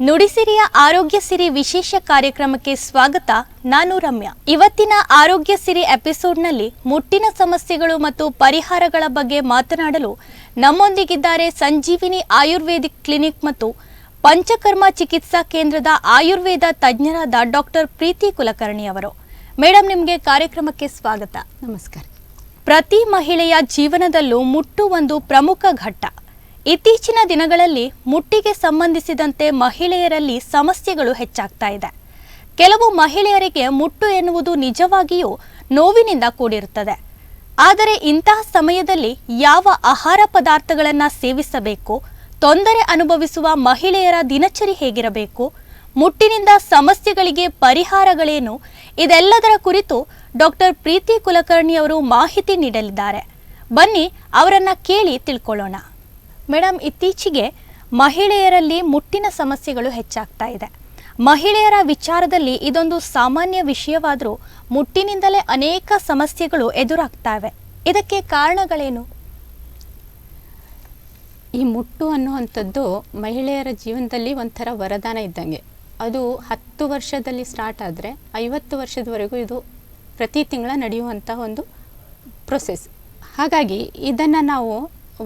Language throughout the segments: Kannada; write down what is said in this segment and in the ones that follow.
ನುಡಿಸಿರಿಯ ಆರೋಗ್ಯ ಸಿರಿ ವಿಶೇಷ ಕಾರ್ಯಕ್ರಮಕ್ಕೆ ಸ್ವಾಗತ. ನಾನು ರಮ್ಯಾ. ಇವತ್ತಿನ ಆರೋಗ್ಯ ಸಿರಿ ಎಪಿಸೋಡ್ನಲ್ಲಿ ಮುಟ್ಟಿನ ಸಮಸ್ಯೆಗಳು ಮತ್ತು ಪರಿಹಾರಗಳ ಬಗ್ಗೆ ಮಾತನಾಡಲು ನಮ್ಮೊಂದಿಗಿದ್ದಾರೆ ಸಂಜೀವಿನಿ ಆಯುರ್ವೇದಿಕ್ ಕ್ಲಿನಿಕ್ ಮತ್ತು ಪಂಚಕರ್ಮ ಚಿಕಿತ್ಸಾ ಕೇಂದ್ರದ ಆಯುರ್ವೇದ ತಜ್ಞರಾದ ಡಾಕ್ಟರ್ ಪ್ರೀತಿ ಕುಲಕರ್ಣಿ ಅವರು. ಮೇಡಮ್, ನಿಮಗೆ ಕಾರ್ಯಕ್ರಮಕ್ಕೆ ಸ್ವಾಗತ. ನಮಸ್ಕಾರ. ಪ್ರತಿ ಮಹಿಳೆಯ ಜೀವನದಲ್ಲೂ ಮುಟ್ಟು ಒಂದು ಪ್ರಮುಖ ಘಟ್ಟ. ಇತ್ತೀಚಿನ ದಿನಗಳಲ್ಲಿ ಮುಟ್ಟಿಗೆ ಸಂಬಂಧಿಸಿದಂತೆ ಮಹಿಳೆಯರಲ್ಲಿ ಸಮಸ್ಯೆಗಳು ಹೆಚ್ಚಾಗ್ತಾ ಇದೆ. ಕೆಲವು ಮಹಿಳೆಯರಿಗೆ ಮುಟ್ಟು ಎನ್ನುವುದು ನಿಜವಾಗಿಯೂ ನೋವಿನಿಂದ ಕೂಡಿರುತ್ತದೆ. ಆದರೆ ಇಂತಹ ಸಮಯದಲ್ಲಿ ಯಾವ ಆಹಾರ ಪದಾರ್ಥಗಳನ್ನು ಸೇವಿಸಬೇಕು, ತೊಂದರೆ ಅನುಭವಿಸುವ ಮಹಿಳೆಯರ ದಿನಚರಿ ಹೇಗಿರಬೇಕು, ಮುಟ್ಟಿನಿಂದ ಸಮಸ್ಯೆಗಳಿಗೆ ಪರಿಹಾರಗಳೇನು, ಇದೆಲ್ಲದರ ಕುರಿತು ಡಾಕ್ಟರ್ ಪ್ರೀತಿ ಕುಲಕರ್ಣಿ ಅವರು ಮಾಹಿತಿ ನೀಡಲಿದ್ದಾರೆ. ಬನ್ನಿ ಅವರನ್ನ ಕೇಳಿ ತಿಳ್ಕೊಳ್ಳೋಣ. ಮೇಡಮ್, ಇತ್ತೀಚೆಗೆ ಮಹಿಳೆಯರಲ್ಲಿ ಮುಟ್ಟಿನ ಸಮಸ್ಯೆಗಳು ಹೆಚ್ಚಾಗ್ತಾ ಇದೆ. ಮಹಿಳೆಯರ ವಿಚಾರದಲ್ಲಿ ಇದೊಂದು ಸಾಮಾನ್ಯ ವಿಷಯವಾದರೂ ಮುಟ್ಟಿನಿಂದಲೇ ಅನೇಕ ಸಮಸ್ಯೆಗಳು ಎದುರಾಗ್ತವೆ. ಇದಕ್ಕೆ ಕಾರಣಗಳೇನು? ಈ ಮುಟ್ಟು ಅನ್ನುವಂಥದ್ದು ಮಹಿಳೆಯರ ಜೀವನದಲ್ಲಿ ಒಂಥರ ವರದಾನ ಇದ್ದಂಗೆ. ಅದು 10 ವರ್ಷದಲ್ಲಿ ಸ್ಟಾರ್ಟ್ ಆದರೆ 50 ವರ್ಷದವರೆಗೂ ಇದು ಪ್ರತಿ ತಿಂಗಳ ನಡೆಯುವಂಥ ಒಂದು ಪ್ರೊಸೆಸ್. ಹಾಗಾಗಿ ಇದನ್ನು ನಾವು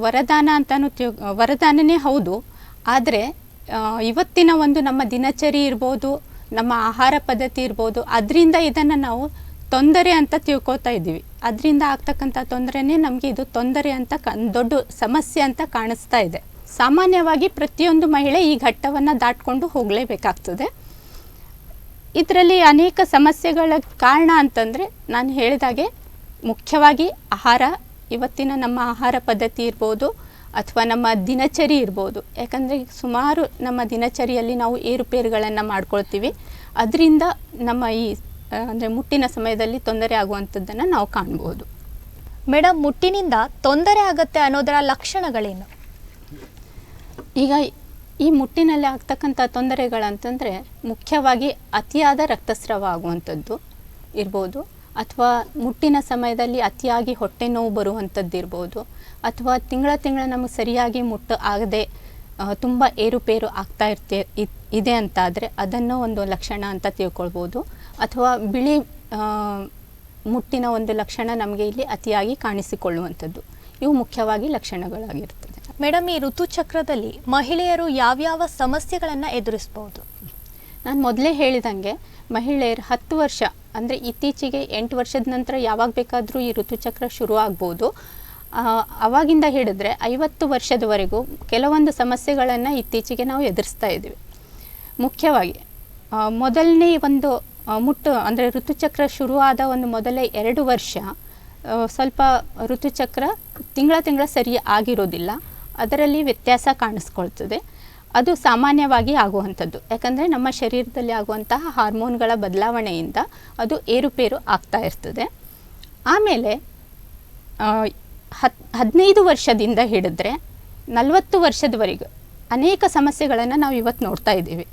ವರದಾನ ಅಂತಲೂ ವರದಾನನೇ ಹೌದು. ಆದರೆ ಇವತ್ತಿನ ಒಂದು ನಮ್ಮ ದಿನಚರಿ ಇರ್ಬೋದು, ನಮ್ಮ ಆಹಾರ ಪದ್ಧತಿ ಇರ್ಬೋದು, ಅದರಿಂದ ಇದನ್ನು ನಾವು ತೊಂದರೆ ಅಂತ ತಿಳ್ಕೊತಾ ಇದ್ದೀವಿ. ಅದರಿಂದ ಆಗ್ತಕ್ಕಂಥ ತೊಂದರೆನೇ ನಮಗೆ ಇದು ತೊಂದರೆ ಅಂತ ದೊಡ್ಡ ಸಮಸ್ಯೆ ಅಂತ ಕಾಣಿಸ್ತಾ ಇದೆ. ಸಾಮಾನ್ಯವಾಗಿ ಪ್ರತಿಯೊಂದು ಮಹಿಳೆ ಈ ಘಟ್ಟವನ್ನು ದಾಟ್ಕೊಂಡು ಹೋಗಲೇಬೇಕಾಗ್ತದೆ. ಇದರಲ್ಲಿ ಅನೇಕ ಸಮಸ್ಯೆಗಳ ಕಾರಣ ಅಂತಂದರೆ ನಾನು ಹೇಳಿದಾಗೆ ಮುಖ್ಯವಾಗಿ ಆಹಾರ, ಇವತ್ತಿನ ನಮ್ಮ ಆಹಾರ ಪದ್ಧತಿ ಇರ್ಬೋದು ಅಥವಾ ನಮ್ಮ ದಿನಚರಿ ಇರ್ಬೋದು. ಯಾಕಂದರೆ ಸುಮಾರು ನಮ್ಮ ದಿನಚರಿಯಲ್ಲಿ ನಾವು ಏರುಪೇರುಗಳನ್ನು ಮಾಡ್ಕೊಳ್ತೀವಿ. ಅದರಿಂದ ನಮ್ಮ ಈ ಅಂದರೆ ಮುಟ್ಟಿನ ಸಮಯದಲ್ಲಿ ತೊಂದರೆ ಆಗುವಂಥದ್ದನ್ನು ನಾವು ಕಾಣ್ಬೋದು. ಮೇಡಮ್, ಮುಟ್ಟಿನಿಂದ ತೊಂದರೆ ಆಗತ್ತೆ ಅನ್ನೋದರ ಲಕ್ಷಣಗಳೇನು? ಈಗ ಈ ಮುಟ್ಟಿನಲ್ಲಿ ಆಗ್ತಕ್ಕಂಥ ತೊಂದರೆಗಳಂತಂದರೆ ಮುಖ್ಯವಾಗಿ ಅತಿಯಾದ ರಕ್ತಸ್ರಾವ ಆಗುವಂಥದ್ದು ಇರ್ಬೋದು, ಅಥವಾ ಮುಟ್ಟಿನ ಸಮಯದಲ್ಲಿ ಅತಿಯಾಗಿ ಹೊಟ್ಟೆ ನೋವು ಬರುವಂಥದ್ದು ಇರ್ಬೋದು, ಅಥವಾ ತಿಂಗಳ ನಮಗೆ ಸರಿಯಾಗಿ ಮುಟ್ಟು ಆಗದೆ ತುಂಬ ಏರುಪೇರು ಆಗ್ತಾ ಇದೆ ಅಂತಾದರೆ ಅದನ್ನು ಒಂದು ಲಕ್ಷಣ ಅಂತ ತಿಳ್ಕೊಳ್ಬೋದು. ಅಥವಾ ಬಿಳಿ ಮುಟ್ಟಿನ ಒಂದು ಲಕ್ಷಣ ನಮಗೆ ಇಲ್ಲಿ ಅತಿಯಾಗಿ ಕಾಣಿಸಿಕೊಳ್ಳುವಂಥದ್ದು. ಇವು ಮುಖ್ಯವಾಗಿ ಲಕ್ಷಣಗಳಾಗಿರ್ತದೆ. ಮೇಡಮ್, ಈ ಋತುಚಕ್ರದಲ್ಲಿ ಮಹಿಳೆಯರು ಯಾವ್ಯಾವ ಸಮಸ್ಯೆಗಳನ್ನು ಎದುರಿಸಬಹುದು? ನಾನು ಮೊದಲೇ ಹೇಳಿದಂಗೆ ಮಹಿಳೆಯರು 10 ವರ್ಷ ಅಂದರೆ ಇತ್ತೀಚೆಗೆ 8 ವರ್ಷದ ನಂತರ ಯಾವಾಗ ಬೇಕಾದರೂ ಈ ಋತುಚಕ್ರ ಶುರು ಆಗ್ಬೋದು. ಆವಾಗಿಂದ ಹಿಡಿದ್ರೆ 50 ವರ್ಷದವರೆಗೂ ಕೆಲವೊಂದು ಸಮಸ್ಯೆಗಳನ್ನು ಇತ್ತೀಚೆಗೆ ನಾವು ಎದುರಿಸ್ತಾ ಇದ್ದೀವಿ. ಮುಖ್ಯವಾಗಿ ಮೊದಲನೇ ಒಂದು ಮುಟ್ಟು ಅಂದರೆ ಋತುಚಕ್ರ ಶುರುವಾದ ಒಂದು ಮೊದಲೇ 2 ವರ್ಷ ಸ್ವಲ್ಪ ಋತುಚಕ್ರ ತಿಂಗಳ ಸರಿ ಆಗಿರೋದಿಲ್ಲ. ಅದರಲ್ಲಿ ವ್ಯತ್ಯಾಸ ಕಾಣಿಸ್ಕೊಳ್ತದೆ. ಅದು ಸಾಮಾನ್ಯವಾಗಿ ಆಗುವಂಥದ್ದು. ಯಾಕಂದರೆ ನಮ್ಮ ಶರೀರದಲ್ಲಿ ಆಗುವಂತಹ ಹಾರ್ಮೋನ್ಗಳ ಬದಲಾವಣೆಯಿಂದ ಅದು ಏರುಪೇರು ಆಗ್ತಾ ಇರ್ತದೆ. ಆಮೇಲೆ 15 ವರ್ಷದಿಂದ ಹಿಡಿದ್ರೆ 40 ವರ್ಷದವರೆಗೂ ಅನೇಕ ಸಮಸ್ಯೆಗಳನ್ನು ನಾವು ಇವತ್ತು ನೋಡ್ತಾ ಇದ್ದೀವಿ.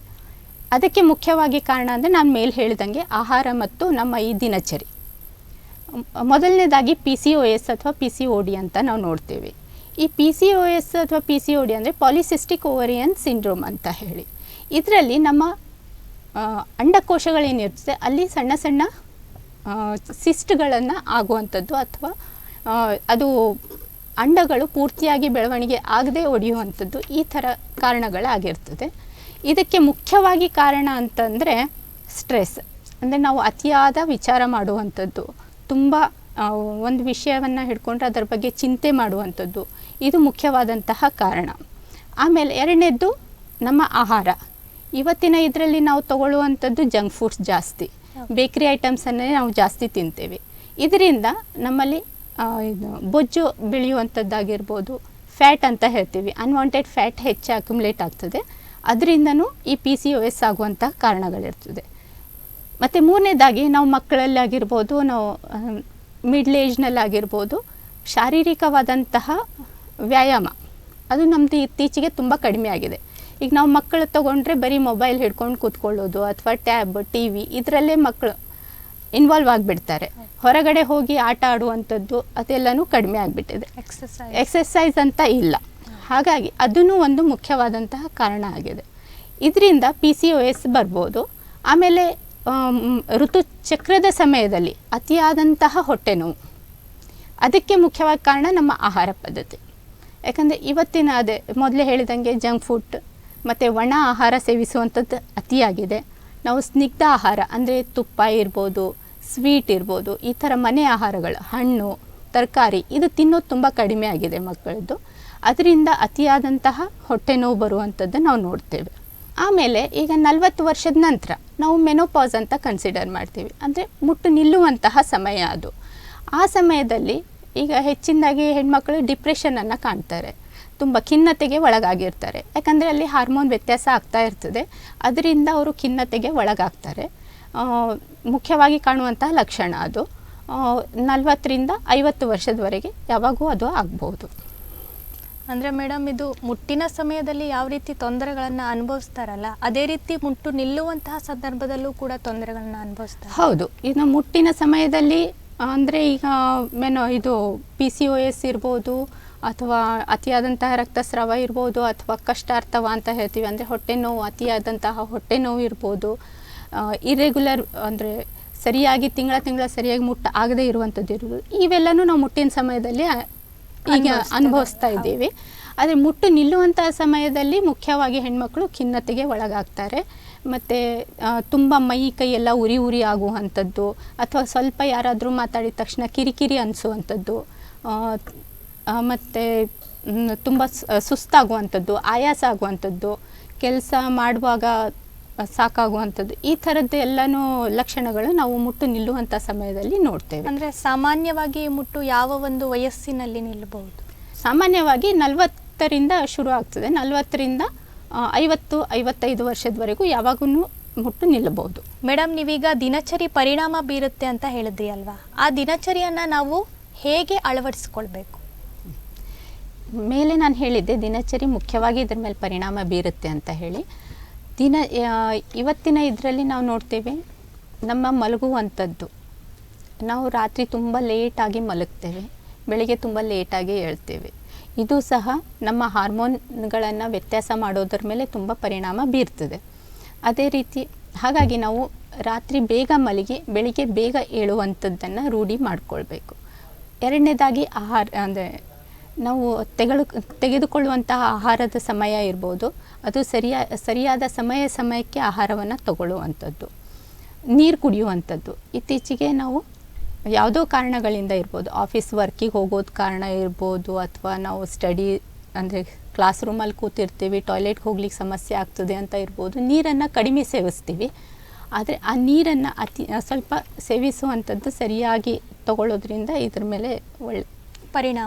ಅದಕ್ಕೆ ಮುಖ್ಯವಾಗಿ ಕಾರಣ ಅಂದರೆ ನಾನು ಮೇಲೆ ಹೇಳಿದಂಗೆ ಆಹಾರ ಮತ್ತು ನಮ್ಮ ಈ ದಿನಚರಿ. ಮೊದಲನೇದಾಗಿ PCOS ಅಥವಾ PCOD ಅಂತ ನಾವು ನೋಡ್ತೀವಿ. ಈ PCOS ಅಥವಾ PCOD ಅಂದರೆ ಪಾಲಿಸಿಸ್ಟಿಕ್ ಓವರಿಯನ್ ಸಿಂಡ್ರೋಮ್ ಅಂತ ಹೇಳಿ. ಇದರಲ್ಲಿ ನಮ್ಮ ಅಂಡಕೋಶಗಳೇನಿರ್ತದೆ ಅಲ್ಲಿ ಸಣ್ಣ ಸಣ್ಣ ಸಿಸ್ಟ್ಗಳನ್ನು ಆಗುವಂಥದ್ದು, ಅಥವಾ ಅದು ಅಂಡಗಳು ಪೂರ್ತಿಯಾಗಿ ಬೆಳವಣಿಗೆ ಆಗದೆ ಒಡೆಯುವಂಥದ್ದು, ಈ ಥರ ಕಾರಣಗಳಾಗಿರ್ತದೆ. ಇದಕ್ಕೆ ಮುಖ್ಯವಾಗಿ ಕಾರಣ ಅಂತಂದರೆ ಸ್ಟ್ರೆಸ್. ಅಂದರೆ ನಾವು ಅತಿಯಾದ ವಿಚಾರ ಮಾಡುವಂಥದ್ದು, ತುಂಬ ಒಂದು ವಿಷಯವನ್ನು ಹಿಡ್ಕೊಂಡ್ರೆ ಅದರ ಬಗ್ಗೆ ಚಿಂತೆ ಮಾಡುವಂಥದ್ದು, ಇದು ಮುಖ್ಯವಾದಂತಹ ಕಾರಣ. ಆಮೇಲೆ ಎರಡನೇದ್ದು ನಮ್ಮ ಆಹಾರ. ಇವತ್ತಿನ ಇದರಲ್ಲಿ ನಾವು ತಗೊಳ್ಳುವಂಥದ್ದು ಜಂಕ್ ಫುಡ್ಸ್ ಜಾಸ್ತಿ, ಬೇಕ್ರಿ ಐಟಮ್ಸನ್ನೇ ನಾವು ಜಾಸ್ತಿ ತಿಂತೇವೆ. ಇದರಿಂದ ನಮ್ಮಲ್ಲಿ ಬೊಜ್ಜು ಬೆಳೆಯುವಂಥದ್ದಾಗಿರ್ಬೋದು, ಫ್ಯಾಟ್ ಅಂತ ಹೇಳ್ತೀವಿ, ಅನ್ವಾಂಟೆಡ್ ಫ್ಯಾಟ್ ಹೆಚ್ಚು ಅಕ್ಯುಮುಲೇಟ್ ಆಗ್ತದೆ. ಅದರಿಂದನೂ ಈ PCOS ಆಗುವಂಥ ಕಾರಣಗಳಿರ್ತದೆ. ಮತ್ತು ಮೂರನೇದಾಗಿ ನಾವು ಮಕ್ಕಳಲ್ಲಿ ಆಗಿರ್ಬೋದು, ನಾವು ಮಿಡ್ಲ್ ಏಜ್ನಲ್ಲಾಗಿರ್ಬೋದು, ಶಾರೀರಿಕವಾದಂತಹ ವ್ಯಾಯಾಮ ಅದು ನಮ್ಮದು ಇತ್ತೀಚೆಗೆ ತುಂಬ ಕಡಿಮೆ ಆಗಿದೆ. ಈಗ ನಾವು ಮಕ್ಕಳು ತೊಗೊಂಡ್ರೆ ಬರೀ ಮೊಬೈಲ್ ಹಿಡ್ಕೊಂಡು ಕೂತ್ಕೊಳ್ಳೋದು ಅಥವಾ ಟ್ಯಾಬ್, TV ಇದರಲ್ಲೇ ಮಕ್ಕಳು ಇನ್ವಾಲ್ವ್ ಆಗಿಬಿಡ್ತಾರೆ. ಹೊರಗಡೆ ಹೋಗಿ ಆಟ ಆಡುವಂಥದ್ದು ಅದೆಲ್ಲನೂ ಕಡಿಮೆ ಆಗಿಬಿಟ್ಟಿದೆ. ಎಕ್ಸಸೈಸ್ ಅಂತ ಇಲ್ಲ. ಹಾಗಾಗಿ ಅದೂ ಒಂದು ಮುಖ್ಯವಾದಂತಹ ಕಾರಣ ಆಗಿದೆ. ಇದರಿಂದ PCOS ಬರ್ಬೋದು. ಆಮೇಲೆ ಋತುಚಕ್ರದ ಸಮಯದಲ್ಲಿ ಅತಿಯಾದಂತಹ ಹೊಟ್ಟೆ ನೋವು, ಅದಕ್ಕೆ ಮುಖ್ಯವಾಗಿ ಕಾರಣ ನಮ್ಮ ಆಹಾರ ಪದ್ಧತಿ. ಯಾಕಂದರೆ ಇವತ್ತಿನ ಅದೇ ಮೊದಲೇ ಹೇಳಿದಂಗೆ ಜಂಕ್ ಫುಡ್ ಮತ್ತು ಒಣ ಆಹಾರ ಸೇವಿಸುವಂಥದ್ದು ಅತಿಯಾಗಿದೆ. ನಾವು ಸ್ನಿಗ್ಧ ಆಹಾರ ಅಂದರೆ ತುಪ್ಪ ಇರ್ಬೋದು, ಸ್ವೀಟ್ ಇರ್ಬೋದು, ಈ ಥರ ಮನೆ ಆಹಾರಗಳು, ಹಣ್ಣು ತರಕಾರಿ ಇದು ತಿನ್ನೋದು ತುಂಬ ಕಡಿಮೆ ಆಗಿದೆ ಮಕ್ಕಳದ್ದು. ಅದರಿಂದ ಅತಿಯಾದಂತಹ ಹೊಟ್ಟೆ ನೋವು ಬರುವಂಥದ್ದು ನಾವು ನೋಡ್ತೇವೆ. ಆಮೇಲೆ ಈಗ 40 ವರ್ಷದ ನಂತರ ನಾವು ಮೆನೋಪಾಸ್ ಅಂತ ಕನ್ಸಿಡರ್ ಮಾಡ್ತೀವಿ. ಅಂದರೆ ಮುಟ್ಟು ನಿಲ್ಲುವಂತಹ ಸಮಯ ಅದು. ಆ ಸಮಯದಲ್ಲಿ ಈಗ ಹೆಚ್ಚಿನದಾಗಿ ಹೆಣ್ಮಕ್ಳು ಡಿಪ್ರೆಷನನ್ನು ಕಾಣ್ತಾರೆ, ತುಂಬ ಖಿನ್ನತೆಗೆ ಒಳಗಾಗಿರ್ತಾರೆ. ಯಾಕಂದರೆ ಅಲ್ಲಿ ಹಾರ್ಮೋನ್ ವ್ಯತ್ಯಾಸ ಆಗ್ತಾ ಇರ್ತದೆ, ಅದರಿಂದ ಅವರು ಖಿನ್ನತೆಗೆ ಒಳಗಾಗ್ತಾರೆ. ಮುಖ್ಯವಾಗಿ ಕಾಣುವಂತಹ ಲಕ್ಷಣ ಅದು. 40ರಿಂದ 50 ವರ್ಷದವರೆಗೆ ಯಾವಾಗೂ ಅದು ಆಗ್ಬೋದು. ಅಂದರೆ ಮೇಡಮ್, ಇದು ಮುಟ್ಟಿನ ಸಮಯದಲ್ಲಿ ಯಾವ ರೀತಿ ತೊಂದರೆಗಳನ್ನು ಅನುಭವಿಸ್ತಾರಲ್ಲ, ಅದೇ ರೀತಿ ಮುಟ್ಟು ನಿಲ್ಲುವಂತಹ ಸಂದರ್ಭದಲ್ಲೂ ಕೂಡ ತೊಂದರೆಗಳನ್ನ ಅನುಭವಿಸ್ತಾರೆ. ಹೌದು. ಇನ್ನು ಮುಟ್ಟಿನ ಸಮಯದಲ್ಲಿ ಅಂದರೆ ಈಗ ಇದು PCOS ಇರ್ಬೋದು, ಅಥವಾ ಅತಿಯಾದಂತಹ ರಕ್ತಸ್ರಾವ ಇರ್ಬೋದು, ಅಥವಾ ಕಷ್ಟಾರ್ಥವ ಅಂತ ಹೇಳ್ತೀವಿ, ಅಂದರೆ ಹೊಟ್ಟೆ ನೋವು, ಅತಿಯಾದಂತಹ ಹೊಟ್ಟೆ ನೋವು ಇರ್ಬೋದು, ಇರ್ರೆಗ್ಯುಲರ್ ಅಂದರೆ ಸರಿಯಾಗಿ ತಿಂಗಳ ಸರಿಯಾಗಿ ಮುಟ್ಟು ಆಗದೇ ಇರುವಂಥದ್ದು ಇರ್ಬೋದು. ಇವೆಲ್ಲನೂ ನಾವು ಮುಟ್ಟಿನ ಸಮಯದಲ್ಲಿ ಈಗ ಅನುಭವಿಸ್ತಾ ಇದ್ದೀವಿ. ಆದರೆ ಮುಟ್ಟು ನಿಲ್ಲುವಂತಹ ಸಮಯದಲ್ಲಿ ಮುಖ್ಯವಾಗಿ ಹೆಣ್ಮಕ್ಳು ಖಿನ್ನತೆಗೆ ಒಳಗಾಗ್ತಾರೆ. ಮತ್ತು ತುಂಬ ಮೈ ಕೈಯೆಲ್ಲ ಉರಿ ಆಗುವಂಥದ್ದು, ಅಥವಾ ಸ್ವಲ್ಪ ಯಾರಾದರೂ ಮಾತಾಡಿದ ತಕ್ಷಣ ಕಿರಿಕಿರಿ ಅನಿಸುವಂಥದ್ದು, ಮತ್ತು ತುಂಬ ಸುಸ್ತಾಗುವಂಥದ್ದು, ಆಯಾಸ ಆಗುವಂಥದ್ದು, ಕೆಲಸ ಮಾಡುವಾಗ ಸಾಕಾಗುವಂಥದ್ದು, ಈ ಥರದ್ದು ಎಲ್ಲನೂ ಲಕ್ಷಣಗಳು ನಾವು ಮುಟ್ಟು ನಿಲ್ಲುವಂಥ ಸಮಯದಲ್ಲಿ ನೋಡ್ತೇವೆ. ಅಂದರೆ ಸಾಮಾನ್ಯವಾಗಿ ಮುಟ್ಟು ಯಾವ ಒಂದು ವಯಸ್ಸಿನಲ್ಲಿ ನಿಲ್ಲಬಹುದು? ಸಾಮಾನ್ಯವಾಗಿ 40ರಿಂದ ಶುರು ಆಗ್ತದೆ. 40ರಿಂದ 50-55 ವರ್ಷದವರೆಗೂ ಯಾವಾಗೂ ಮುಟ್ಟು ನಿಲ್ಲಬಹುದು. ಮೇಡಮ್, ನೀವೀಗ ದಿನಚರಿ ಪರಿಣಾಮ ಬೀರುತ್ತೆ ಅಂತ ಹೇಳಿದ್ರಿ ಅಲ್ವಾ, ಆ ದಿನಚರಿಯನ್ನು ನಾವು ಹೇಗೆ ಅಳವಡಿಸ್ಕೊಳ್ಬೇಕು? ಮೇಲೆ ನಾನು ಹೇಳಿದ್ದೆ ದಿನಚರಿ ಮುಖ್ಯವಾಗಿ ಇದ್ರ ಮೇಲೆ ಪರಿಣಾಮ ಬೀರುತ್ತೆ ಅಂತ ಹೇಳಿ. ಇವತ್ತಿನ ಇದರಲ್ಲಿ ನಾವು ನೋಡ್ತೇವೆ, ನಮ್ಮ ಮಲಗುವಂಥದ್ದು, ನಾವು ರಾತ್ರಿ ತುಂಬ ಲೇಟಾಗಿ ಮಲಗ್ತೇವೆ, ಬೆಳಿಗ್ಗೆ ತುಂಬ ಲೇಟಾಗಿ ಹೇಳ್ತೇವೆ. ಇದು ಸಹ ನಮ್ಮ ಹಾರ್ಮೋನ್ಗಳನ್ನು ವ್ಯತ್ಯಾಸ ಮಾಡೋದ್ರ ಮೇಲೆ ತುಂಬ ಪರಿಣಾಮ ಬೀರ್ತದೆ. ಅದೇ ರೀತಿ ಹಾಗಾಗಿ ನಾವು ರಾತ್ರಿ ಬೇಗ ಮಲಗಿ ಬೆಳಿಗ್ಗೆ ಬೇಗ ಏಳುವಂಥದ್ದನ್ನು ರೂಢಿ ಮಾಡಿಕೊಳ್ಬೇಕು. ಎರಡನೇದಾಗಿ ಆಹಾರ, ಅಂದರೆ ನಾವು ತೆಗೆದುಕೊಳ್ಳುವಂತಹ ಆಹಾರದ ಸಮಯ ಇರ್ಬೋದು, ಅದು ಸರಿಯಾದ ಸಮಯಕ್ಕೆ ಆಹಾರವನ್ನು ತಗೊಳ್ಳುವಂಥದ್ದು. ನೀರು ಕುಡಿಯುವಂಥದ್ದು. ಇತ್ತೀಚೆಗೆ ನಾವು ಯಾವುದೋ ಕಾರಣಗಳಿಂದ ಇರ್ಬೋದು, ಆಫೀಸ್ ವರ್ಕಿಗೆ ಹೋಗೋದು ಕಾರಣ ಇರ್ಬೋದು, ಅಥವಾ ನಾವು ಸ್ಟಡಿ ಅಂದರೆ ಕ್ಲಾಸ್ ರೂಮಲ್ಲಿ ಕೂತಿರ್ತೀವಿ, ಟಾಯ್ಲೆಟ್ಗೆ ಹೋಗ್ಲಿಕ್ಕೆ ಸಮಸ್ಯೆ ಆಗ್ತದೆ ಅಂತ ಇರ್ಬೋದು, ನೀರನ್ನು ಕಡಿಮೆ ಸೇವಿಸ್ತೀವಿ. ಆದರೆ ಆ ನೀರನ್ನು ಸ್ವಲ್ಪ ಸೇವಿಸುವಂಥದ್ದು ಸರಿಯಾಗಿ ತಗೊಳ್ಳೋದ್ರಿಂದ ಇದ್ರ ಮೇಲೆ ಒಳ್ಳೆ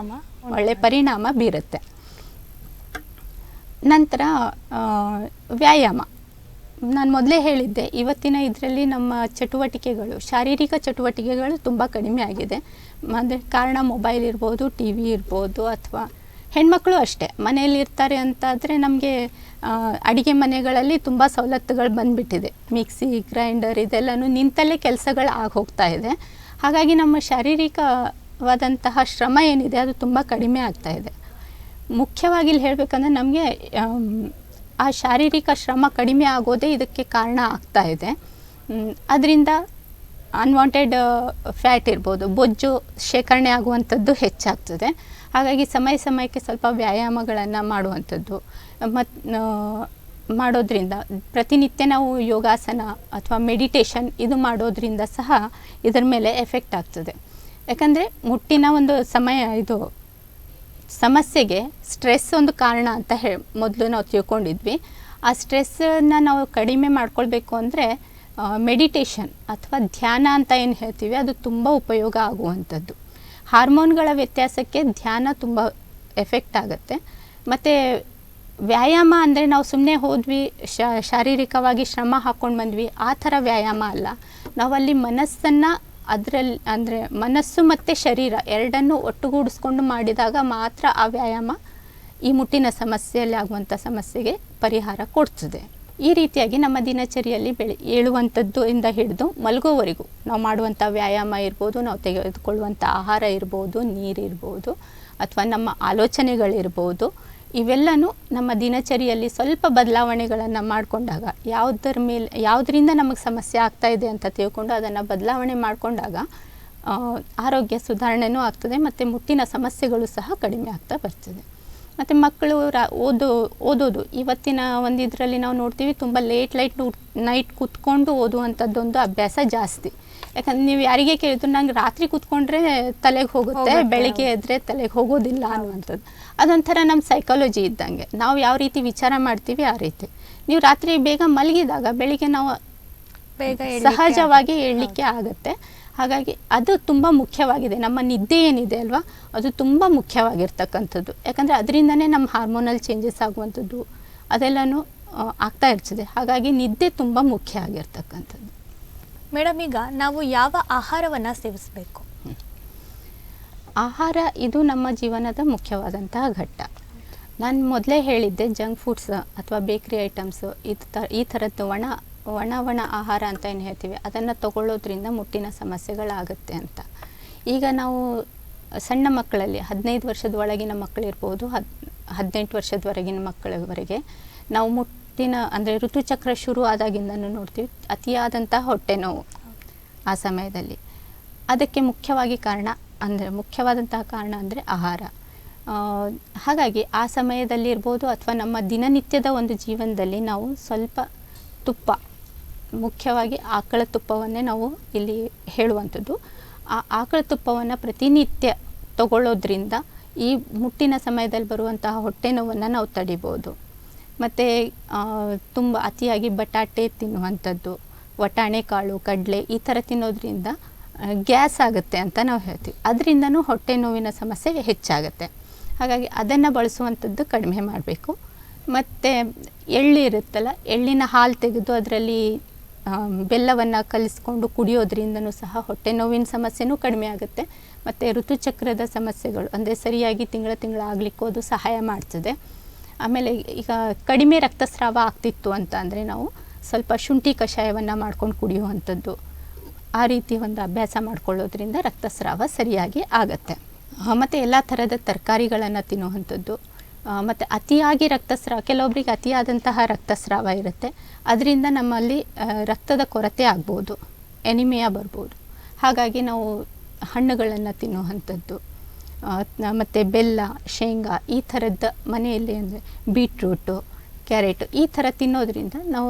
ಪರಿಣಾಮ ಬೀರುತ್ತೆ. ನಂತರ ವ್ಯಾಯಾಮ. ನಾನು ಮೊದಲೇ ಹೇಳಿದ್ದೆ, ಇವತ್ತಿನ ಇದರಲ್ಲಿ ನಮ್ಮ ಚಟುವಟಿಕೆಗಳು, ಶಾರೀರಿಕ ಚಟುವಟಿಕೆಗಳು ತುಂಬ ಕಡಿಮೆ ಆಗಿದೆ. ಅಂದರೆ ಕಾರಣ ಮೊಬೈಲ್ ಇರ್ಬೋದು, TV ಇರ್ಬೋದು, ಅಥವಾ ಹೆಣ್ಮಕ್ಳು ಅಷ್ಟೇ ಮನೆಯಲ್ಲಿ ಇರ್ತಾರೆ ಅಂತಾದರೆ ನಮಗೆ ಅಡುಗೆ ಮನೆಗಳಲ್ಲಿ ತುಂಬ ಸವಲತ್ತುಗಳು ಬಂದುಬಿಟ್ಟಿದೆ. ಮಿಕ್ಸಿ, ಗ್ರೈಂಡರ್ ಇದೆಲ್ಲನೂ ನಿಂತಲ್ಲೇ ಕೆಲಸಗಳು ಹೋಗ್ತಾ ಇದೆ. ಹಾಗಾಗಿ ನಮ್ಮ ಶಾರೀರಿಕವಾದಂತಹ ಶ್ರಮ ಏನಿದೆ ಅದು ತುಂಬ ಕಡಿಮೆ ಆಗ್ತಾ ಇದೆ. ಮುಖ್ಯವಾಗಿ ಇಲ್ಲಿ ಹೇಳಬೇಕಂದ್ರೆ ನಮಗೆ ಆ ಶಾರೀರಿಕ ಶ್ರಮ ಕಡಿಮೆ ಆಗೋದೇ ಇದಕ್ಕೆ ಕಾರಣ ಆಗ್ತಾ ಇದೆ. ಅದರಿಂದ ಅನ್ವಾಂಟೆಡ್ ಫ್ಯಾಟ್ ಇರ್ಬೋದು, ಬೊಜ್ಜು ಶೇಖರಣೆ ಆಗುವಂಥದ್ದು ಹೆಚ್ಚಾಗ್ತದೆ. ಹಾಗಾಗಿ ಸಮಯಕ್ಕೆ ಸ್ವಲ್ಪ ವ್ಯಾಯಾಮಗಳನ್ನು ಮಾಡುವಂಥದ್ದು ಮಾಡೋದ್ರಿಂದ, ಪ್ರತಿನಿತ್ಯ ನಾವು ಯೋಗಾಸನ ಅಥವಾ ಮೆಡಿಟೇಷನ್ ಇದು ಮಾಡೋದ್ರಿಂದ ಸಹ ಇದರ ಮೇಲೆ ಎಫೆಕ್ಟ್ ಆಗ್ತದೆ. ಯಾಕಂದರೆ ಮುಟ್ಟಿನ ಒಂದು ಸಮಸ್ಯೆಗೆ ಸ್ಟ್ರೆಸ್ ಒಂದು ಕಾರಣ ಅಂತ ಮೊದಲು ನಾವು ತಿಳ್ಕೊಂಡಿದ್ವಿ. ಆ ಸ್ಟ್ರೆಸ್ಸನ್ನು ನಾವು ಕಡಿಮೆ ಮಾಡ್ಕೊಳ್ಬೇಕು ಅಂದರೆ ಮೆಡಿಟೇಷನ್ ಅಥವಾ ಧ್ಯಾನ ಅಂತ ಏನು ಹೇಳ್ತೀವಿ ಅದು ತುಂಬ ಉಪಯೋಗ ಆಗುವಂಥದ್ದು. ಹಾರ್ಮೋನ್ಗಳ ವ್ಯತ್ಯಾಸಕ್ಕೆ ಧ್ಯಾನ ತುಂಬ ಎಫೆಕ್ಟ್ ಆಗುತ್ತೆ. ಮತ್ತು ವ್ಯಾಯಾಮ ಅಂದರೆ ನಾವು ಸುಮ್ಮನೆ ಹೋದ್ವಿ, ಶಾರೀರಿಕವಾಗಿ ಶ್ರಮ ಹಾಕ್ಕೊಂಡು ಬಂದ್ವಿ, ಆ ಥರ ವ್ಯಾಯಾಮ ಅಲ್ಲ. ನಾವಲ್ಲಿ ಮನಸ್ಸನ್ನು ಅದರಲ್ಲಿ ಅಂದರೆ ಮನಸ್ಸು ಮತ್ತು ಶರೀರ ಎರಡನ್ನೂ ಒಟ್ಟುಗೂಡಿಸ್ಕೊಂಡು ಮಾಡಿದಾಗ ಮಾತ್ರ ಆ ವ್ಯಾಯಾಮ ಈ ಮುಟ್ಟಿನ ಸಮಸ್ಯೆಯಲ್ಲಿ ಆಗುವಂಥ ಸಮಸ್ಯೆಗೆ ಪರಿಹಾರ ಕೊಡ್ತದೆ. ಈ ರೀತಿಯಾಗಿ ನಮ್ಮ ದಿನಚರಿಯಲ್ಲಿ ಏಳುವಂಥದ್ದು ಇಂದ ಹಿಡಿದು ಮಲಗೋವರೆಗೂ ನಾವು ಮಾಡುವಂಥ ವ್ಯಾಯಾಮ ಇರ್ಬೋದು, ನಾವು ತೆಗೆದುಕೊಳ್ಳುವಂಥ ಆಹಾರ ಇರ್ಬೋದು, ನೀರಿರ್ಬೋದು, ಅಥವಾ ನಮ್ಮ ಆಲೋಚನೆಗಳಿರ್ಬೋದು, ಇವೆಲ್ಲನೂ ನಮ್ಮ ದಿನಚರಿಯಲ್ಲಿ ಸ್ವಲ್ಪ ಬದಲಾವಣೆಗಳನ್ನು ಮಾಡಿಕೊಂಡಾಗ ಯಾವುದರಿಂದ ನಮಗೆ ಸಮಸ್ಯೆ ಆಗ್ತಾ ಇದೆ ಅಂತ ತಿಳ್ಕೊಂಡು ಅದನ್ನು ಬದಲಾವಣೆ ಮಾಡಿಕೊಂಡಾಗ ಆರೋಗ್ಯ ಸುಧಾರಣೆನೂ ಆಗ್ತದೆ ಮತ್ತು ಮುಟ್ಟಿನ ಸಮಸ್ಯೆಗಳು ಸಹ ಕಡಿಮೆ ಆಗ್ತಾ ಬರ್ತದೆ. ಮತ್ತು ಮಕ್ಕಳು ಓದೋದು ಇವತ್ತಿನ ಒಂದು ಇದರಲ್ಲಿ ನಾವು ನೋಡ್ತೀವಿ, ತುಂಬ ಲೇಟ್ ನೈಟ್ ಕೂತ್ಕೊಂಡು ಓದುವಂಥದ್ದೊಂದು ಅಭ್ಯಾಸ ಜಾಸ್ತಿ. ಯಾಕಂದ್ರೆ ನೀವು ಯಾರಿಗೆ ಕೇಳಿದ್ರು ನಂಗೆ ರಾತ್ರಿ ಕೂತ್ಕೊಂಡ್ರೆ ತಲೆಗೆ ಹೋಗುತ್ತೆ, ಬೆಳಿಗ್ಗೆ ಎದ್ರೆ ತಲೆಗೆ ಹೋಗೋದಿಲ್ಲ ಅನ್ನುವಂಥದ್ದು. ಅದೊಂಥರ ನಮ್ಮ ಸೈಕಾಲಜಿ ಇದ್ದಂಗೆ, ನಾವು ಯಾವ ರೀತಿ ವಿಚಾರ ಮಾಡ್ತೀವಿ ಆ ರೀತಿ. ನೀವು ರಾತ್ರಿ ಬೇಗ ಮಲಗಿದಾಗ ಬೆಳಿಗ್ಗೆ ನಾವು ಸಹಜವಾಗಿ ಏಳಲಿಕ್ಕೆ ಆಗುತ್ತೆ. ಹಾಗಾಗಿ ಅದು ತುಂಬ ಮುಖ್ಯವಾಗಿದೆ. ನಮ್ಮ ನಿದ್ದೆ ಏನಿದೆ ಅಲ್ವಾ, ಅದು ತುಂಬ ಮುಖ್ಯವಾಗಿರ್ತಕ್ಕಂಥದ್ದು. ಯಾಕಂದರೆ ಅದರಿಂದನೇ ನಮ್ಮ ಹಾರ್ಮೋನಲ್ ಚೇಂಜಸ್ ಆಗುವಂಥದ್ದು ಅದೆಲ್ಲನೂ ಆಗ್ತಾ ಇರ್ತದೆ. ಹಾಗಾಗಿ ನಿದ್ದೆ ತುಂಬ ಮುಖ್ಯ ಆಗಿರ್ತಕ್ಕಂಥದ್ದು. ಮೇಡಮ್, ಈಗ ನಾವು ಯಾವ ಆಹಾರವನ್ನು ಸೇವಿಸಬೇಕು? ಆಹಾರ ಇದು ನಮ್ಮ ಜೀವನದ ಮುಖ್ಯವಾದಂತಹ ಘಟ್ಟ. ನಾನು ಮೊದಲೇ ಹೇಳಿದ್ದೆ, ಜಂಕ್ ಫುಡ್ಸ್ ಅಥವಾ ಬೇಕ್ರಿ ಐಟಮ್ಸು ಈ ಥರದ್ದು ಒಣ ಆಹಾರ ಅಂತ ಏನು ಹೇಳ್ತೀವಿ, ಅದನ್ನು ತಗೊಳ್ಳೋದ್ರಿಂದ ಮುಟ್ಟಿನ ಸಮಸ್ಯೆಗಳಾಗುತ್ತೆ ಅಂತ. ಈಗ ನಾವು ಸಣ್ಣ ಮಕ್ಕಳಲ್ಲಿ 15 ವರ್ಷದ ಒಳಗಿನ ಮಕ್ಕಳಿರ್ಬೋದು, 18 ವರ್ಷದವರೆಗಿನ ಮಕ್ಕಳವರೆಗೆ ನಾವು ಮುಟ್ಟಿನ ಅಂದರೆ ಋತುಚಕ್ರ ಶುರು ಆದಾಗಿಂದನೂ ನೋಡ್ತೀವಿ ಅತಿಯಾದಂಥ ಹೊಟ್ಟೆ ನೋವು ಆ ಸಮಯದಲ್ಲಿ. ಅದಕ್ಕೆ ಮುಖ್ಯವಾದಂತಹ ಕಾರಣ ಅಂದರೆ ಆಹಾರ. ಹಾಗಾಗಿ ಆ ಸಮಯದಲ್ಲಿ ಇರ್ಬೋದು ಅಥವಾ ನಮ್ಮ ದಿನನಿತ್ಯದ ಒಂದು ಜೀವನದಲ್ಲಿ ನಾವು ಸ್ವಲ್ಪ ತುಪ್ಪ, ಮುಖ್ಯವಾಗಿ ಆಕಳ ತುಪ್ಪವನ್ನೇ ನಾವು ಇಲ್ಲಿ ಹೇಳುವಂಥದ್ದು. ಆ ಆಕಳ ತುಪ್ಪವನ್ನು ಪ್ರತಿನಿತ್ಯ ತಗೊಳ್ಳೋದ್ರಿಂದ ಈ ಮುಟ್ಟಿನ ಸಮಯದಲ್ಲಿ ಬರುವಂತಹ ಹೊಟ್ಟೆ ನೋವನ್ನು ನಾವು ತಡಿಬೋದು. ಮತ್ತು ತುಂಬ ಅತಿಯಾಗಿ ಬಟಾಟೆ ತಿನ್ನುವಂಥದ್ದು, ವಟಾಣೆ ಕಾಳು, ಕಡಲೆ ಈ ಥರ ತಿನ್ನೋದ್ರಿಂದ ಗ್ಯಾಸ್ ಆಗುತ್ತೆ ಅಂತ ನಾವು ಹೇಳ್ತೀವಿ. ಅದರಿಂದನೂ ಹೊಟ್ಟೆ ನೋವಿನ ಸಮಸ್ಯೆ ಹೆಚ್ಚಾಗುತ್ತೆ. ಹಾಗಾಗಿ ಅದನ್ನು ಬಳಸುವಂಥದ್ದು ಕಡಿಮೆ ಮಾಡಬೇಕು. ಮತ್ತು ಎಳ್ಳು ಇರುತ್ತಲ್ಲ, ಎಳ್ಳಿನ ಹಾಲು ತೆಗೆದು ಅದರಲ್ಲಿ ಬೆಲ್ಲವನ್ನು ಕಲಿಸ್ಕೊಂಡು ಕುಡಿಯೋದ್ರಿಂದನೂ ಸಹ ಹೊಟ್ಟೆ ನೋವಿನ ಸಮಸ್ಯೆನೂ ಕಡಿಮೆ ಆಗುತ್ತೆ. ಮತ್ತು ಋತುಚಕ್ರದ ಸಮಸ್ಯೆಗಳು ಅಂದರೆ ಸರಿಯಾಗಿ ತಿಂಗಳ ಆಗಲಿಕ್ಕೂ ಅದು ಸಹಾಯ ಮಾಡ್ತದೆ. ಆಮೇಲೆ ಈಗ ಕಡಿಮೆ ರಕ್ತಸ್ರಾವ ಆಗ್ತಿತ್ತು ಅಂತ ಅಂದರೆ ನಾವು ಸ್ವಲ್ಪ ಶುಂಠಿ ಕಷಾಯವನ್ನು ಮಾಡ್ಕೊಂಡು ಕುಡಿಯುವಂಥದ್ದು, ಆ ರೀತಿ ಒಂದು ಅಭ್ಯಾಸ ಮಾಡ್ಕೊಳ್ಳೋದ್ರಿಂದ ರಕ್ತಸ್ರಾವ ಸರಿಯಾಗಿ ಆಗುತ್ತೆ. ಮತ್ತು ಎಲ್ಲ ಥರದ ತರಕಾರಿಗಳನ್ನು ತಿನ್ನುವಂಥದ್ದು. ಮತ್ತು ಅತಿಯಾಗಿ ಕೆಲವೊಬ್ಬರಿಗೆ ಅತಿಯಾದಂತಹ ರಕ್ತಸ್ರಾವ ಇರುತ್ತೆ. ಅದರಿಂದ ನಮ್ಮಲ್ಲಿ ರಕ್ತದ ಕೊರತೆ ಆಗ್ಬೋದು, ಎನಿಮಿಯಾ ಬರ್ಬೋದು. ಹಾಗಾಗಿ ನಾವು ಹಣ್ಣುಗಳನ್ನು ತಿನ್ನುವಂಥದ್ದು, ಮತ್ತು ಬೆಲ್ಲ, ಶೇಂಗಾ ಈ ಥರದ್ದು ಮನೆಯಲ್ಲಿ ಅಂದರೆ ಬೀಟ್ರೂಟು, ಕ್ಯಾರೆಟು ಈ ಥರ ತಿನ್ನೋದ್ರಿಂದ ನಾವು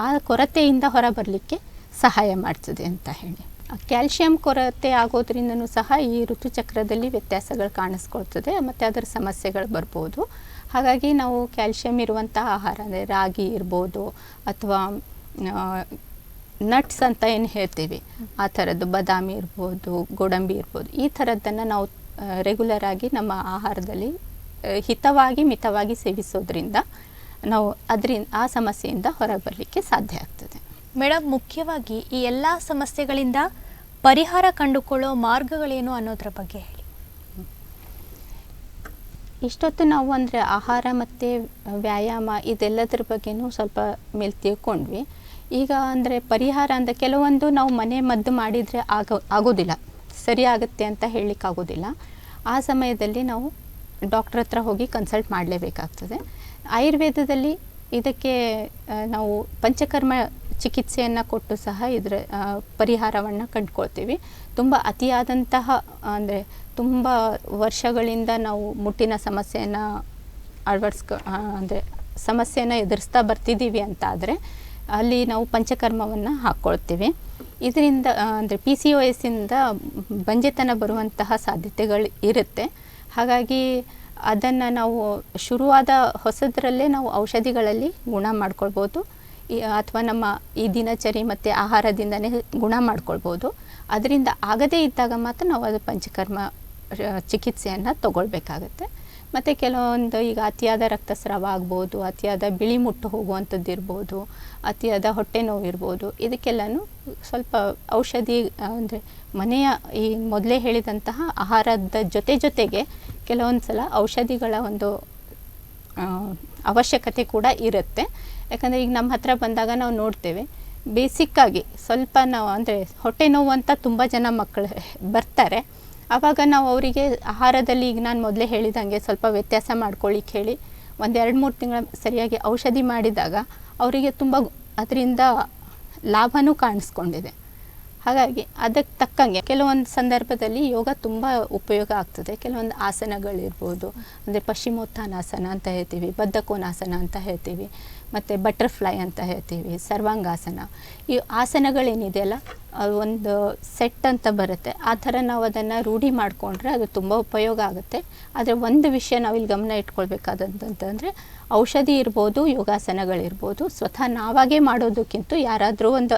ಆ ಕೊರತೆಯಿಂದ ಹೊರಬರಲಿಕ್ಕೆ ಸಹಾಯ ಮಾಡ್ತದೆ ಅಂತ ಹೇಳಿ. ಕ್ಯಾಲ್ಶಿಯಂ ಕೊರತೆ ಆಗೋದ್ರಿಂದನೂ ಸಹ ಈ ಋತುಚಕ್ರದಲ್ಲಿ ವ್ಯತ್ಯಾಸಗಳು ಕಾಣಿಸ್ಕೊಳ್ತದೆ ಮತ್ತು ಅದರ ಸಮಸ್ಯೆಗಳು ಬರ್ಬೋದು. ಹಾಗಾಗಿ ನಾವು ಕ್ಯಾಲ್ಶಿಯಂ ಇರುವಂಥ ಆಹಾರ ಅಂದರೆ ರಾಗಿ ಇರ್ಬೋದು ಅಥವಾ ನಟ್ಸ್ ಅಂತ ಏನು ಹೇಳ್ತೀವಿ ಆ ಥರದ್ದು, ಬಾದಾಮಿ ಇರ್ಬೋದು, ಗೋಡಂಬಿ ಇರ್ಬೋದು, ಈ ಥರದ್ದನ್ನು ನಾವು ರೆಗ್ಯುಲರಾಗಿ ನಮ್ಮ ಆಹಾರದಲ್ಲಿ ಹಿತವಾಗಿ ಮಿತವಾಗಿ ಸೇವಿಸೋದ್ರಿಂದ ನಾವು ಆ ಸಮಸ್ಯೆಯಿಂದ ಹೊರಗೆ ಬರಲಿಕ್ಕೆ ಸಾಧ್ಯ ಆಗ್ತದೆ. ಮೇಡಮ್, ಮುಖ್ಯವಾಗಿ ಈ ಎಲ್ಲ ಸಮಸ್ಯೆಗಳಿಂದ ಪರಿಹಾರ ಕಂಡುಕೊಳ್ಳೋ ಮಾರ್ಗಗಳೇನು ಅನ್ನೋದ್ರ ಬಗ್ಗೆ ಹೇಳಿ. ಇಷ್ಟೊತ್ತು ನಾವು ಅಂದರೆ ಆಹಾರ ಮತ್ತು ವ್ಯಾಯಾಮ ಇದೆಲ್ಲದ್ರ ಬಗ್ಗೆನೂ ಸ್ವಲ್ಪ ಮೇಲೆ ತಿಳ್ಕೊಂಡ್ವಿ. ಈಗ ಅಂದರೆ ಪರಿಹಾರ ಅಂದರೆ ಕೆಲವೊಂದು ನಾವು ಮನೆ ಮದ್ದು ಮಾಡಿದರೆ ಆಗೋದಿಲ್ಲ, ಸರಿ ಆಗುತ್ತೆ ಅಂತ ಹೇಳಲಿಕ್ಕಾಗೋದಿಲ್ಲ. ಆ ಸಮಯದಲ್ಲಿ ನಾವು ಡಾಕ್ಟ್ರ್ ಹತ್ರ ಹೋಗಿ ಕನ್ಸಲ್ಟ್ ಮಾಡಲೇಬೇಕಾಗ್ತದೆ. ಆಯುರ್ವೇದದಲ್ಲಿ ಇದಕ್ಕೆ ನಾವು ಪಂಚಕರ್ಮ ಚಿಕಿತ್ಸೆಯನ್ನು ಕೊಟ್ಟು ಸಹ ಇದರ ಪರಿಹಾರವನ್ನು ಕಂಡುಕೊಳ್ತೀವಿ. ತುಂಬ ಅತಿಯಾದಂತಹ ಅಂದರೆ ತುಂಬ ವರ್ಷಗಳಿಂದ ನಾವು ಮುಟ್ಟಿನ ಸಮಸ್ಯೆಯನ್ನು ಅಂದರೆ ಸಮಸ್ಯೆಯನ್ನು ಎದುರಿಸ್ತಾ ಬರ್ತಿದ್ದೀವಿ ಅಂತ ಆದರೆ ಅಲ್ಲಿ ನಾವು ಪಂಚಕರ್ಮವನ್ನು ಹಾಕ್ಕೊಳ್ತೀವಿ. ಇದರಿಂದ ಅಂದರೆ PCOS ಇಂದ ಬಂಜೆತನ ಬರುವಂತಹ ಸಾಧ್ಯತೆಗಳು ಇರುತ್ತೆ. ಹಾಗಾಗಿ ಅದನ್ನು ನಾವು ಶುರುವಾದ ಹೊಸದರಲ್ಲೇ ನಾವು ಔಷಧಿಗಳಲ್ಲಿ ಗುಣ ಮಾಡ್ಕೊಳ್ಬೋದು, ಅಥವಾ ನಮ್ಮ ಈ ದಿನಚರಿ ಮತ್ತು ಆಹಾರದಿಂದನೇ ಗುಣ ಮಾಡ್ಕೊಳ್ಬೋದು. ಅದರಿಂದ ಆಗದೇ ಇದ್ದಾಗ ಮಾತ್ರ ನಾವು ಅದು ಪಂಚಕರ್ಮ ಚಿಕಿತ್ಸೆಯನ್ನು ತಗೊಳ್ಬೇಕಾಗತ್ತೆ. ಮತ್ತು ಕೆಲವೊಂದು ಈಗ ಅತಿಯಾದ ರಕ್ತಸ್ರಾವ ಆಗ್ಬೋದು, ಅತಿಯಾದ ಬಿಳಿ ಮುಟ್ಟು ಹೋಗುವಂಥದ್ದು ಇರ್ಬೋದು, ಅತಿಯಾದ ಹೊಟ್ಟೆ ನೋವು ಇರ್ಬೋದು. ಇದಕ್ಕೆಲ್ಲನೂ ಸ್ವಲ್ಪ ಔಷಧಿ ಅಂದರೆ ಮನೆಯ ಈ ಮೊದಲೇ ಹೇಳಿದಂತಹ ಆಹಾರದ ಜೊತೆಗೆ ಕೆಲವೊಂದು ಸಲ ಔಷಧಿಗಳ ಒಂದು ಅವಶ್ಯಕತೆ ಕೂಡ ಇರುತ್ತೆ. ಯಾಕಂದರೆ ಈಗ ನಮ್ಮ ಹತ್ರ ಬಂದಾಗ ನಾವು ನೋಡ್ತೇವೆ, ಬೇಸಿಕ್ಕಾಗಿ ಸ್ವಲ್ಪ ನಾವು ಅಂದರೆ ಹೊಟ್ಟೆ ನೋವು ಅಂತ ತುಂಬ ಜನ ಮಕ್ಕಳು ಬರ್ತಾರೆ. ಆವಾಗ ನಾವು ಅವರಿಗೆ ಆಹಾರದಲ್ಲಿ ಈಗ ನಾನು ಮೊದಲೇ ಹೇಳಿದಂಗೆ ಸ್ವಲ್ಪ ವ್ಯತ್ಯಾಸ ಮಾಡ್ಕೊಳ್ಳಿಕ್ಕೆ ಹೇಳಿ ಒಂದು 2-3 ತಿಂಗಳ ಸರಿಯಾಗಿ ಔಷಧಿ ಮಾಡಿದಾಗ ಅವರಿಗೆ ತುಂಬ ಅದರಿಂದ ಲಾಭನೂ ಕಾಣಿಸ್ಕೊಂಡಿದೆ. ಹಾಗಾಗಿ ಅದಕ್ಕೆ ತಕ್ಕಂಗೆ ಕೆಲವೊಂದು ಸಂದರ್ಭದಲ್ಲಿ ಯೋಗ ತುಂಬ ಉಪಯೋಗ ಆಗ್ತದೆ. ಕೆಲವೊಂದು ಆಸನಗಳಿರ್ಬೋದು, ಅಂದರೆ ಪಶ್ಚಿಮೋತ್ಥಾನಾಸನ ಅಂತ ಹೇಳ್ತೀವಿ, ಬದ್ಧಕೋನಾಸನ ಅಂತ ಹೇಳ್ತೀವಿ, ಮತ್ತು ಬಟರ್ಫ್ಲೈ ಅಂತ ಹೇಳ್ತೀವಿ, ಸರ್ವಾಂಗಾಸನ. ಈ ಆಸನಗಳೇನಿದೆಯಲ್ಲ ಒಂದು ಸೆಟ್ ಅಂತ ಬರುತ್ತೆ. ಆ ಥರ ನಾವು ಅದನ್ನು ರೂಢಿ ಮಾಡಿಕೊಂಡ್ರೆ ಅದು ತುಂಬ ಉಪಯೋಗ ಆಗುತ್ತೆ. ಆದರೆ ಒಂದು ವಿಷಯ ನಾವಿಲ್ಲಿ ಗಮನ ಇಟ್ಕೊಳ್ಬೇಕಾದಂತಂದರೆ ಔಷಧಿ ಇರ್ಬೋದು, ಯೋಗಾಸನಗಳಿರ್ಬೋದು, ಸ್ವತಃ ನಾವಾಗೇ ಮಾಡೋದಕ್ಕಿಂತ ಯಾರಾದರೂ ಒಂದು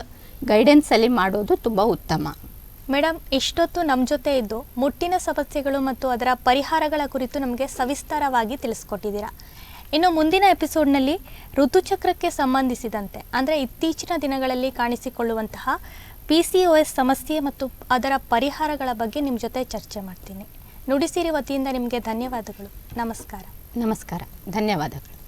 ಗೈಡೆನ್ಸಲ್ಲಿ ಮಾಡೋದು ತುಂಬ ಉತ್ತಮ. ಮೇಡಮ್, ಇಷ್ಟೊತ್ತು ನಮ್ಮ ಜೊತೆ ಇದ್ದು ಮುಟ್ಟಿನ ಸಮಸ್ಯೆಗಳು ಮತ್ತು ಅದರ ಪರಿಹಾರಗಳ ಕುರಿತು ನಮಗೆ ಸವಿಸ್ತಾರವಾಗಿ ತಿಳಿಸ್ಕೊಟ್ಟಿದ್ದೀರಾ. ಇನ್ನು ಮುಂದಿನ ಎಪಿಸೋಡ್ನಲ್ಲಿ ಋತುಚಕ್ರಕ್ಕೆ ಸಂಬಂಧಿಸಿದಂತೆ, ಅಂದರೆ ಇತ್ತೀಚಿನ ದಿನಗಳಲ್ಲಿ ಕಾಣಿಸಿಕೊಳ್ಳುವಂತಹ PCOS ಸಮಸ್ಯೆ ಮತ್ತು ಅದರ ಪರಿಹಾರಗಳ ಬಗ್ಗೆ ನಿಮ್ಮ ಜೊತೆ ಚರ್ಚೆ ಮಾಡ್ತೀನಿ. ನುಡಿಸಿರಿ ವತಿಯಿಂದ ನಿಮಗೆ ಧನ್ಯವಾದಗಳು. ನಮಸ್ಕಾರ. ನಮಸ್ಕಾರ, ಧನ್ಯವಾದಗಳು.